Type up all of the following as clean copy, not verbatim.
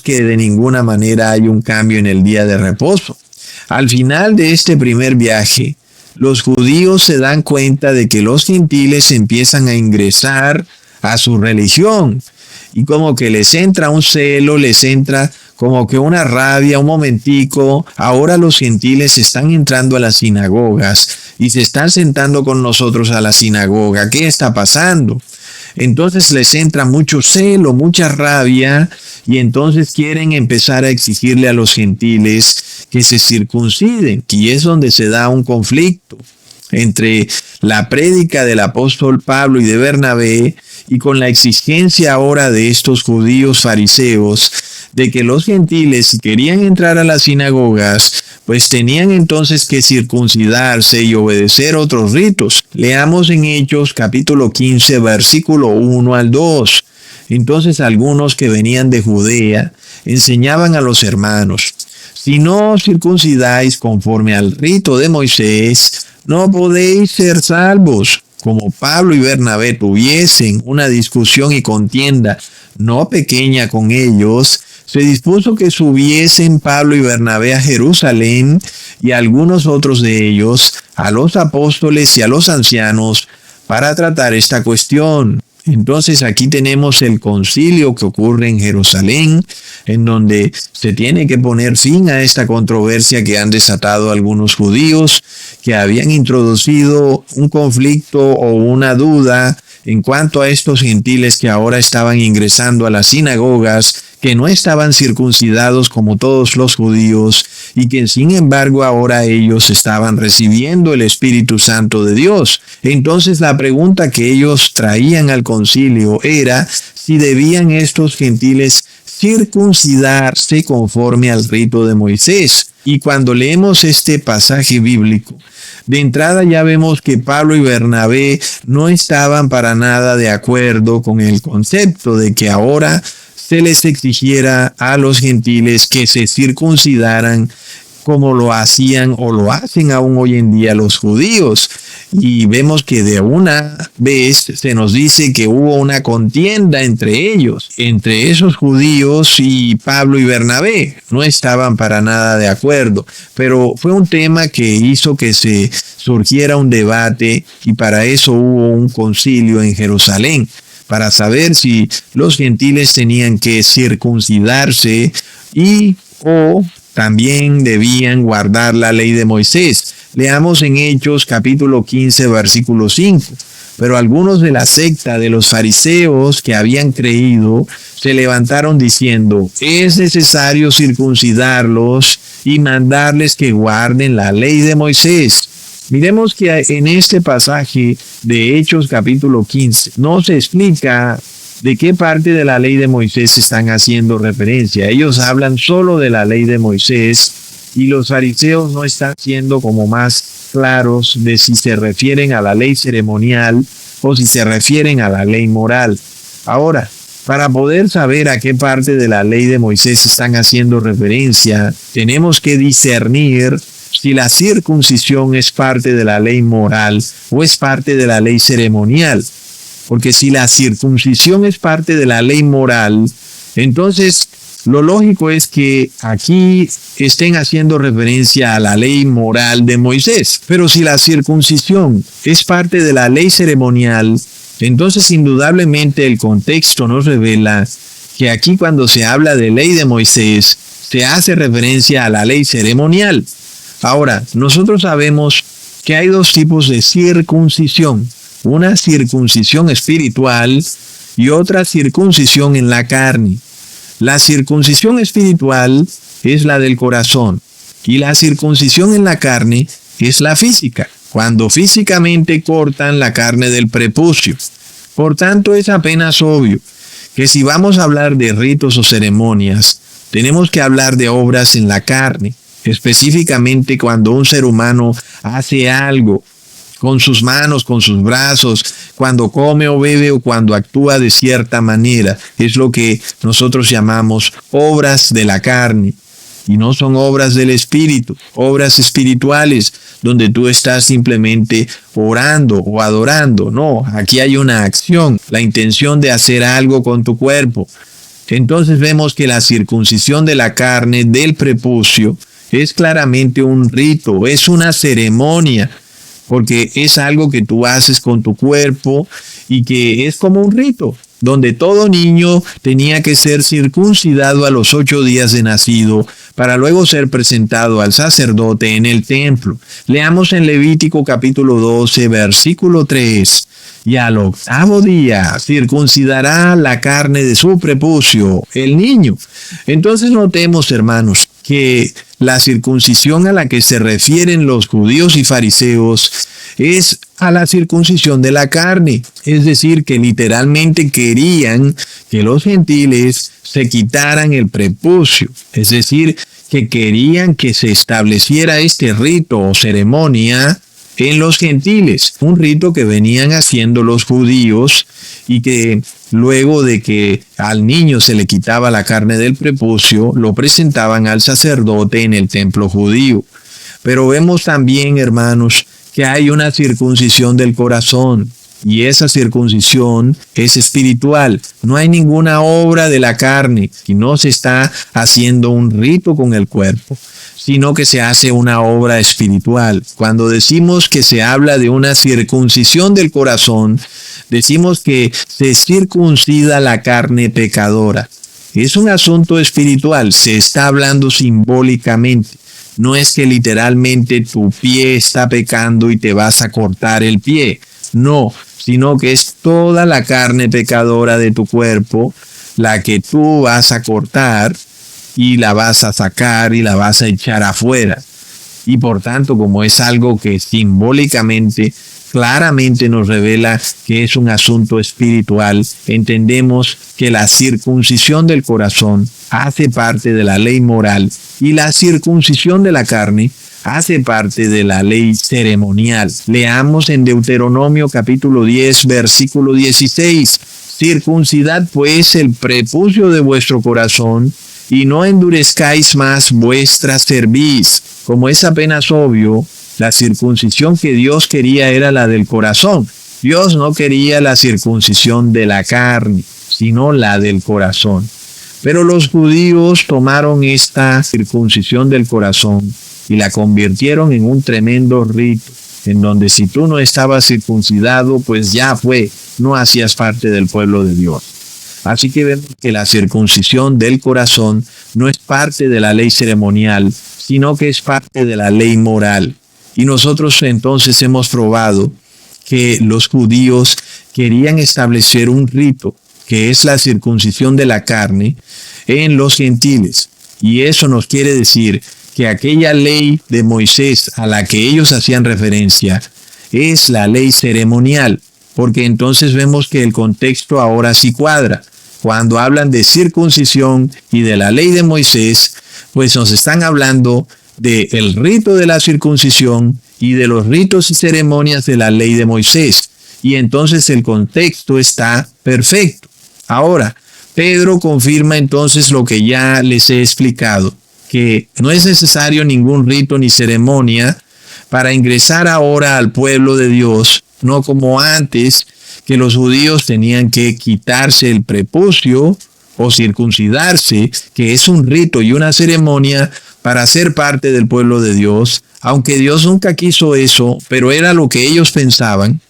que de ninguna manera hay un cambio en el día de reposo. Al final de este primer viaje, los judíos se dan cuenta de que los gentiles empiezan a ingresar a su religión y como que les entra un celo, les entra como que una rabia, un momentico. Ahora los gentiles están entrando a las sinagogas y se están sentando con nosotros a la sinagoga. ¿Qué está pasando? Entonces les entra mucho celo, mucha rabia, y entonces quieren empezar a exigirle a los gentiles que se circunciden, y es donde se da un conflicto entre la prédica del apóstol Pablo y de Bernabé y con la exigencia ahora de estos judíos fariseos de que los gentiles, si querían entrar a las sinagogas, pues tenían entonces que circuncidarse y obedecer otros ritos. Leamos en Hechos capítulo 15, versículo 1 al 2. Entonces algunos que venían de Judea enseñaban a los hermanos: si no os circuncidáis conforme al rito de Moisés, no podéis ser salvos. Como Pablo y Bernabé tuviesen una discusión y contienda no pequeña con ellos, se dispuso que subiesen Pablo y Bernabé a Jerusalén y algunos otros de ellos a los apóstoles y a los ancianos para tratar esta cuestión. Entonces aquí tenemos el concilio que ocurre en Jerusalén, en donde se tiene que poner fin a esta controversia que han desatado algunos judíos que habían introducido un conflicto o una duda en cuanto a estos gentiles que ahora estaban ingresando a las sinagogas, que no estaban circuncidados como todos los judíos y que sin embargo ahora ellos estaban recibiendo el Espíritu Santo de Dios. Entonces la pregunta que ellos traían al concilio era si debían estos gentiles circuncidarse conforme al rito de Moisés. Y cuando leemos este pasaje bíblico, de entrada ya vemos que Pablo y Bernabé no estaban para nada de acuerdo con el concepto de que ahora se les exigiera a los gentiles que se circuncidaran como lo hacían o lo hacen aún hoy en día los judíos. Y vemos que de una vez se nos dice que hubo una contienda entre ellos, entre esos judíos y Pablo y Bernabé. No estaban para nada de acuerdo, pero fue un tema que hizo que se surgiera un debate y para eso hubo un concilio en Jerusalén, para saber si los gentiles tenían que circuncidarse y o también debían guardar la ley de Moisés. Leamos en Hechos capítulo 15, versículo 5. Pero algunos de la secta de los fariseos que habían creído se levantaron diciendo: es necesario circuncidarlos y mandarles que guarden la ley de Moisés. Miremos que en este pasaje de Hechos capítulo 15 no se explica de qué parte de la ley de Moisés están haciendo referencia. Ellos hablan solo de la ley de Moisés y los fariseos no están siendo como más claros de si se refieren a la ley ceremonial o si se refieren a la ley moral. Ahora, para poder saber a qué parte de la ley de Moisés están haciendo referencia, tenemos que discernir si la circuncisión es parte de la ley moral o es parte de la ley ceremonial. Porque si la circuncisión es parte de la ley moral, entonces lo lógico es que aquí estén haciendo referencia a la ley moral de Moisés. Pero si la circuncisión es parte de la ley ceremonial, entonces indudablemente el contexto nos revela que aquí cuando se habla de ley de Moisés, se hace referencia a la ley ceremonial. Ahora, nosotros sabemos que hay dos tipos de circuncisión. Una circuncisión espiritual y otra circuncisión en la carne. La circuncisión espiritual es la del corazón y la circuncisión en la carne es la física, cuando físicamente cortan la carne del prepucio. Por tanto, es apenas obvio que si vamos a hablar de ritos o ceremonias, tenemos que hablar de obras en la carne, específicamente cuando un ser humano hace algo con sus manos, con sus brazos, cuando come o bebe o cuando actúa de cierta manera. Es lo que nosotros llamamos obras de la carne. Y no son obras del espíritu, obras espirituales, donde tú estás simplemente orando o adorando. No, aquí hay una acción, la intención de hacer algo con tu cuerpo. Entonces vemos que la circuncisión de la carne del prepucio es claramente un rito, es una ceremonia, porque es algo que tú haces con tu cuerpo y que es como un rito, donde todo niño tenía que ser circuncidado a los 8 días de nacido para luego ser presentado al sacerdote en el templo. Leamos en Levítico capítulo 12, versículo 3. Y al 8º día circuncidará la carne de su prepucio el niño. Entonces notemos, hermanos, que la circuncisión a la que se refieren los judíos y fariseos es a la circuncisión de la carne. Es decir, que literalmente querían que los gentiles se quitaran el prepucio. Es decir, que querían que se estableciera este rito o ceremonia en los gentiles, un rito que venían haciendo los judíos y que luego de que al niño se le quitaba la carne del prepucio, lo presentaban al sacerdote en el templo judío. Pero vemos también, hermanos, que hay una circuncisión del corazón y esa circuncisión es espiritual. No hay ninguna obra de la carne y no se está haciendo un rito con el cuerpo, sino que se hace una obra espiritual. Cuando decimos que se habla de una circuncisión del corazón, decimos que se circuncida la carne pecadora. Es un asunto espiritual, se está hablando simbólicamente. No es que literalmente tu pie está pecando y te vas a cortar el pie. No, sino que es toda la carne pecadora de tu cuerpo la que tú vas a cortar y la vas a sacar y la vas a echar afuera. Y por tanto, como es algo que simbólicamente, claramente nos revela que es un asunto espiritual, entendemos que la circuncisión del corazón hace parte de la ley moral y la circuncisión de la carne hace parte de la ley ceremonial. Leamos en Deuteronomio capítulo 10, versículo 16. Circuncidad pues el prepucio de vuestro corazón y no endurezcáis más vuestra cerviz. Como es apenas obvio, la circuncisión que Dios quería era la del corazón. Dios no quería la circuncisión de la carne, sino la del corazón. Pero los judíos tomaron esta circuncisión del corazón y la convirtieron en un tremendo rito, en donde si tú no estabas circuncidado, pues ya fue, no hacías parte del pueblo de Dios. Así que vemos que la circuncisión del corazón no es parte de la ley ceremonial, sino que es parte de la ley moral. Y nosotros entonces hemos probado que los judíos querían establecer un rito, que es la circuncisión de la carne, en los gentiles. Y eso nos quiere decir que aquella ley de Moisés a la que ellos hacían referencia es la ley ceremonial, porque entonces vemos que el contexto ahora sí cuadra. Cuando hablan de circuncisión y de la ley de Moisés, pues nos están hablando del rito de la circuncisión y de los ritos y ceremonias de la ley de Moisés. Y entonces el contexto está perfecto. Ahora, Pedro confirma entonces lo que ya les he explicado, que no es necesario ningún rito ni ceremonia para ingresar ahora al pueblo de Dios, no como antes, que los judíos tenían que quitarse el prepucio o circuncidarse, que es un rito y una ceremonia para ser parte del pueblo de Dios, aunque Dios nunca quiso eso, pero era lo que ellos pensaban.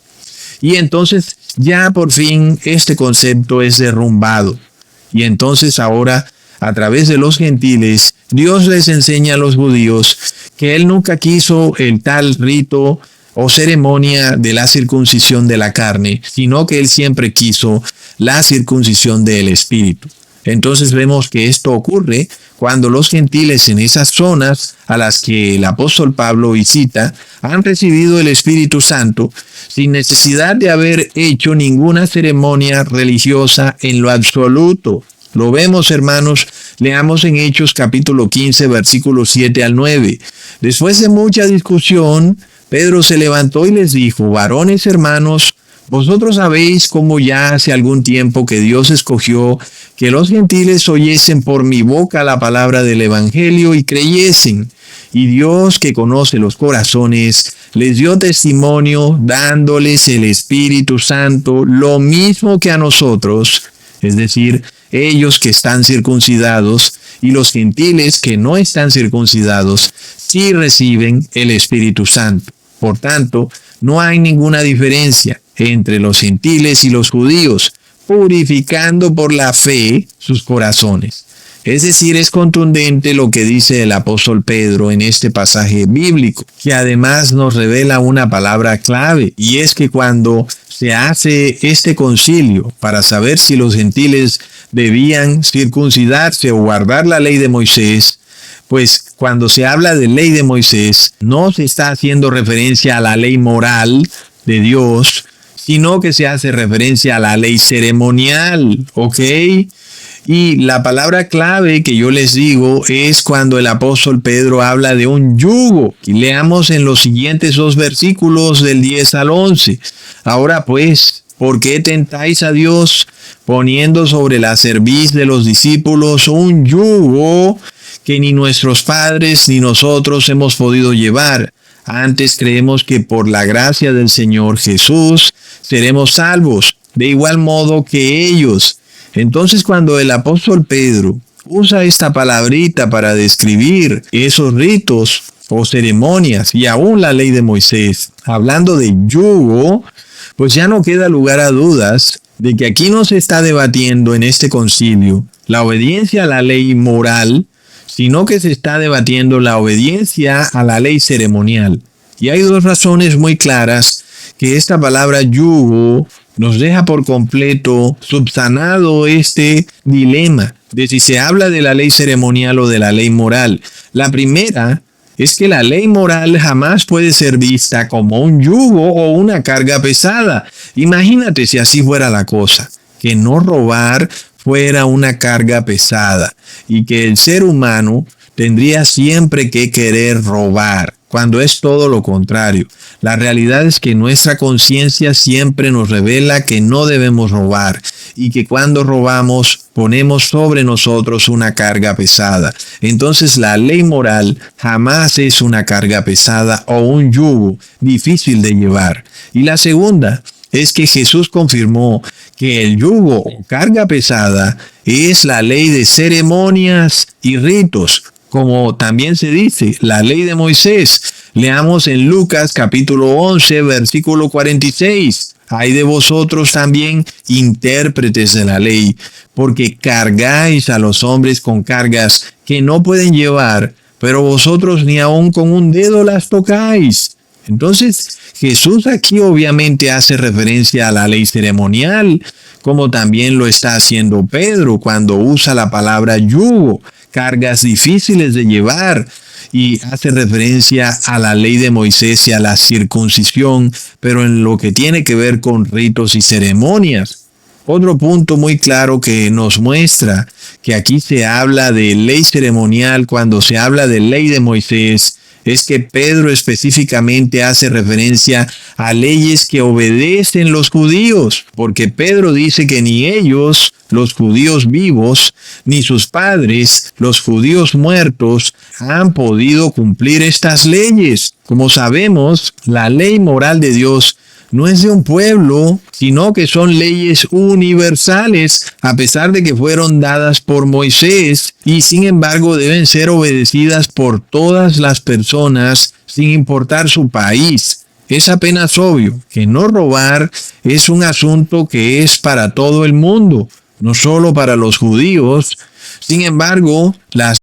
Y entonces ya por fin este concepto es derrumbado. Y entonces ahora, a través de los gentiles, Dios les enseña a los judíos que Él nunca quiso el tal rito o ceremonia de la circuncisión de la carne, sino que Él siempre quiso la circuncisión del espíritu. Entonces vemos que esto ocurre cuando los gentiles en esas zonas a las que el apóstol Pablo visita han recibido el Espíritu Santo sin necesidad de haber hecho ninguna ceremonia religiosa en lo absoluto. Lo vemos, hermanos, leamos en Hechos capítulo 15, versículos 7 al 9. Después de mucha discusión, Pedro se levantó y les dijo: varones hermanos, vosotros sabéis cómo ya hace algún tiempo que Dios escogió que los gentiles oyesen por mi boca la palabra del evangelio y creyesen. Y Dios, que conoce los corazones, les dio testimonio dándoles el Espíritu Santo, lo mismo que a nosotros, es decir, ellos que están circuncidados y los gentiles que no están circuncidados sí reciben el Espíritu Santo. Por tanto, no hay ninguna diferencia entre los gentiles y los judíos, purificando por la fe sus corazones. Es decir, es contundente lo que dice el apóstol Pedro en este pasaje bíblico, que además nos revela una palabra clave, y es que cuando se hace este concilio para saber si los gentiles debían circuncidarse o guardar la ley de Moisés, pues cuando se habla de ley de Moisés, no se está haciendo referencia a la ley moral de Dios, sino que se hace referencia a la ley ceremonial, ¿ok? Y la palabra clave que yo les digo es cuando el apóstol Pedro habla de un yugo. Y leamos en los siguientes 2 versículos del 10 al 11. Ahora pues, ¿por qué tentáis a Dios poniendo sobre la cerviz de los discípulos un yugo que ni nuestros padres ni nosotros hemos podido llevar? Antes creemos que por la gracia del Señor Jesús seremos salvos, de igual modo que ellos. Entonces, cuando el apóstol Pedro usa esta palabrita para describir esos ritos o ceremonias y aún la ley de Moisés, hablando de yugo, pues ya no queda lugar a dudas de que aquí no se está debatiendo en este concilio la obediencia a la ley moral, sino que se está debatiendo la obediencia a la ley ceremonial. Y hay 2 razones muy claras que esta palabra yugo nos deja por completo subsanado este dilema de si se habla de la ley ceremonial o de la ley moral. La primera es que la ley moral jamás puede ser vista como un yugo o una carga pesada. Imagínate si así fuera la cosa, que no robar fuera una carga pesada y que el ser humano tendría siempre que querer robar, cuando es todo lo contrario. La realidad es que nuestra conciencia siempre nos revela que no debemos robar y que cuando robamos ponemos sobre nosotros una carga pesada. Entonces la ley moral jamás es una carga pesada o un yugo difícil de llevar. Y la segunda es que Jesús confirmó que el yugo o carga pesada es la ley de ceremonias y ritos, como también se dice, la ley de Moisés. Leamos en Lucas capítulo 11, versículo 46. Hay de vosotros también intérpretes de la ley, porque cargáis a los hombres con cargas que no pueden llevar, pero vosotros ni aun con un dedo las tocáis. Entonces, Jesús aquí obviamente hace referencia a la ley ceremonial, como también lo está haciendo Pedro cuando usa la palabra yugo, cargas difíciles de llevar, y hace referencia a la ley de Moisés y a la circuncisión, pero en lo que tiene que ver con ritos y ceremonias. Otro punto muy claro que nos muestra que aquí se habla de ley ceremonial cuando se habla de ley de Moisés es que Pedro específicamente hace referencia a leyes que obedecen los judíos, porque Pedro dice que ni ellos, los judíos vivos, ni sus padres, los judíos muertos, han podido cumplir estas leyes. Como sabemos, la ley moral de Dios no es de un pueblo, sino que son leyes universales, a pesar de que fueron dadas por Moisés, y sin embargo deben ser obedecidas por todas las personas, sin importar su país. Es apenas obvio que no robar es un asunto que es para todo el mundo, no solo para los judíos. Sin embargo, las